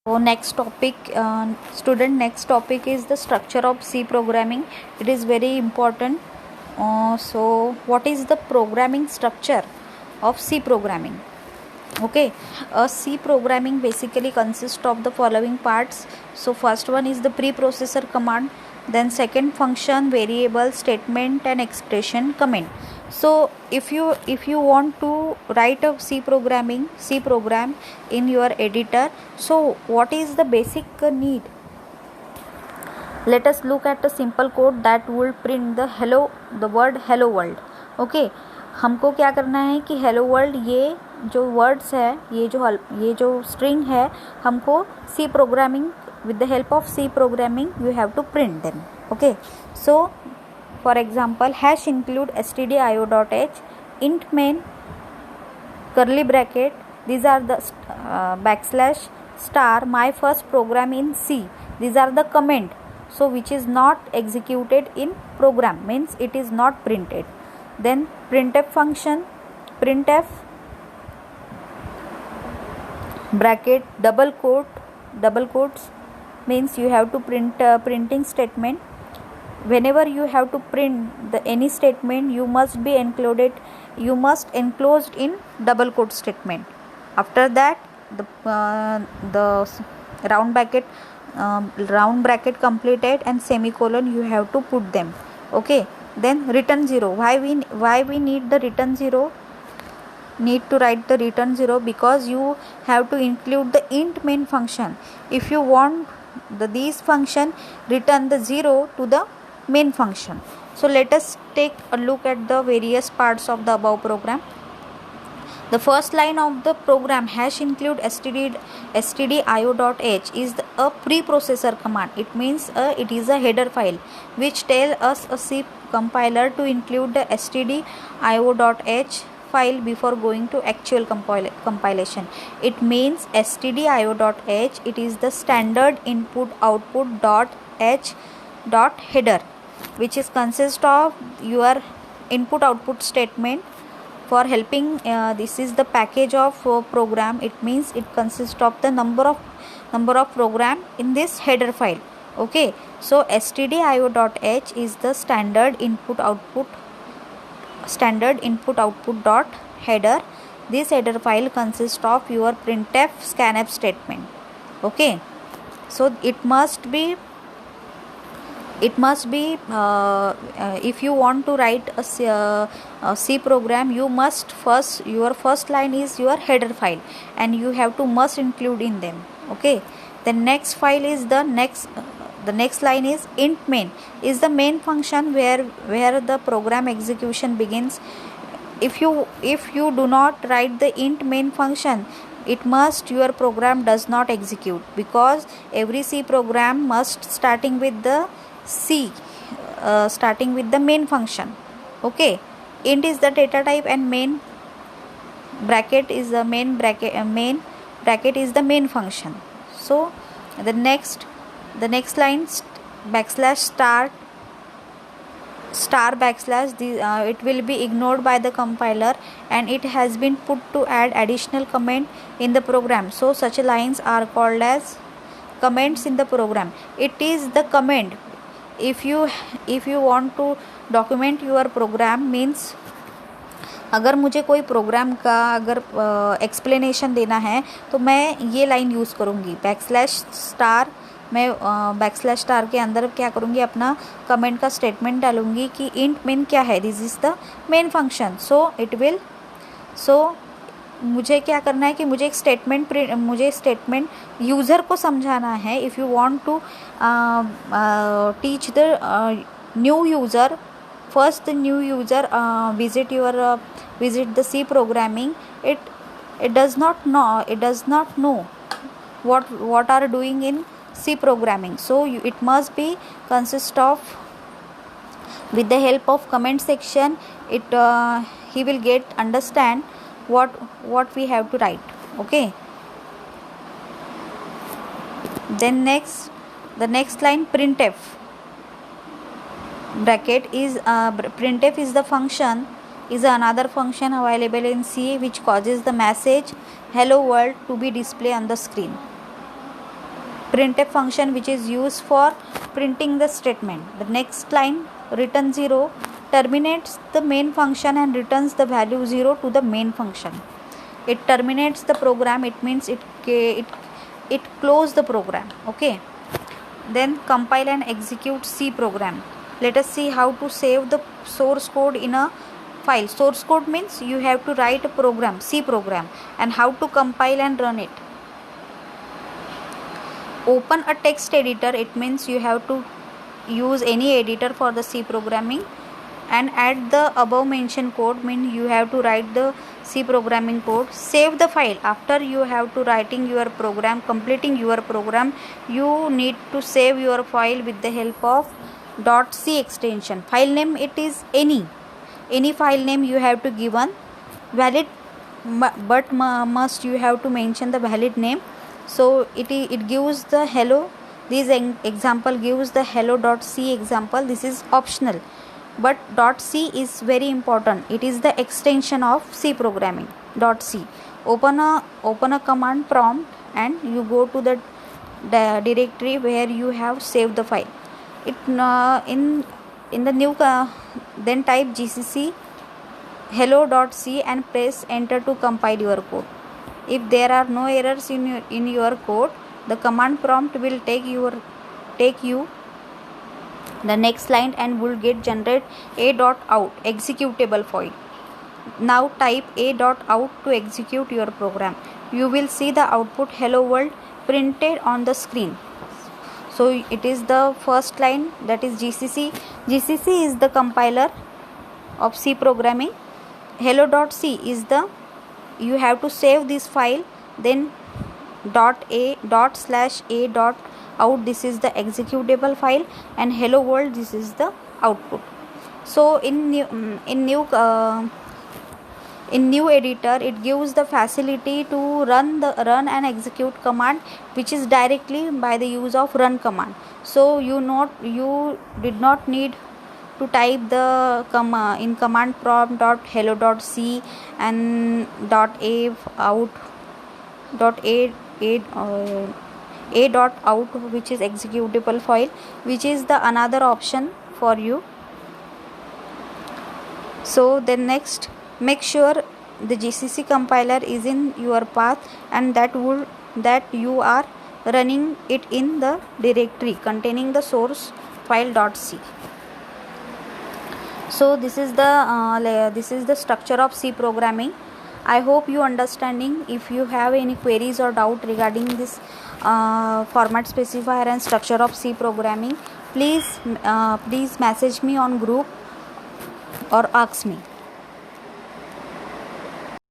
So next topic, next topic is the structure of C programming. It is very important. So what is the programming structure of C programming? Okay, C programming basically consists of the following parts. So first one is the preprocessor command, then second function, variable, statement and expression comment. So if you want to write a C program in your editor, so what is the basic need? Let us look at a simple code that will print the word hello world. Okay, हमको क्या करना है कि hello world ये जो words है, ये जो स्ट्रिंग है, हमको C programming with the help of C programming you have to print them. Okay, so for example, hash include stdio.h, int main, curly bracket, these are the backslash star, my first program in C, these are the comment, so which is not executed in program, means it is not printed. Then printf function, printf bracket double quotes means you have to print printing statement. Whenever you have to print any statement, you must enclosed in double quote statement. After that, the round bracket completed and semicolon you have to put them. Okay, then return 0. Why we need the return 0? Need to write the return 0 because you have to include the int main function. If you want these function, return the 0 to the main function. So let us take a look at the various parts of the above program. The first line of the program, hash include stdio.h, is a preprocessor command. It means it is a header file which tell us a C compiler to include the stdio.h file before going to actual compilation. It means stdio.h, it is the standard input output .h header, which is consist of your input output statement for helping. This is the package of program. It means it consists of the number of program in this header file. Okay, so stdio.h is the standard input output dot header. This header file consists of your printf scanf statement. Okay, so it must be if you want to write a C program, you must your first line is your header file and you have to must include in them. Okay, the next file is the next line is int main, is the main function where the program execution begins. If you do not write the int main function, your program does not execute, because every C program must starting with the main function. Okay, int is the data type and main bracket is the main bracket is the main function. So the next line, backslash star backslash, it will be ignored by the compiler and it has been put to add additional comment in the program. So such lines are called as comments in the program. It is the comment. If you want to document your program, means अगर मुझे कोई programme का अगर explanation देना है तो मैं ये लाइन यूज़ करूँगी, बैकस्लैश स्टार के अंदर क्या करूँगी, अपना कमेंट का स्टेटमेंट डालूँगी कि इंट मेन क्या है, this is the main function. So मुझे क्या करना है कि मुझे एक स्टेटमेंट यूज़र को समझाना है. If you want to teach the new user, first the new user visit the C programming, it does not know what are doing in C programming. So it must be consist of, with the help of comment section, he will get understand what we have to write. Okay, then the next line, printf bracket is printf is the function, is another function available in C which causes the message hello world to be displayed on the screen. printf function which is used for printing the statement. The next line, return 0, terminates the main function and returns the value 0 to the main function. It terminates the program, it means it close the program. Okay, then compile and execute C program. Let us see how to save the source code in a file. Source code means you have to write a program, C program, and how to compile and run it. Open a text editor, it means you have to use any editor for the C programming, and add the above mentioned code, means you have to write the C programming code. Save the file. After you have to writing your program, completing your program, you need to save your file with the help of .c extension. File name, it is any file name you have to give one valid, but must you have to mention the valid name. So it gives the hello. This example gives the hello.c example. This is optional, but .c is very important. It is the extension of C programming. .c. Open a command prompt and you go to the directory where you have saved the file. It in the new then type gcc hello.c and press enter to compile your code. If there are no errors in your code, the command prompt will take you the next line and will get generate a.out executable file. Now type a.out to execute your program. You will see the output hello world printed on the screen. So it is the first line, that is GCC. GCC is the compiler of C programming. Hello.c is the, you have to save this file, then .a/a.out, this is the executable file, and hello world, this is the output. So in new editor, it gives the facility to run and execute command, which is directly by the use of run command. So you did not need to type the in command prompt .hello.c and .a.out which is executable file, which is the another option for you. So then next, make sure the GCC compiler is in your path and that you are running it in the directory containing the source file .c. So this is the structure of C programming. I hope you understanding. If you have any queries or doubt regarding this format specifier and structure of C programming, please message me on group or ask me.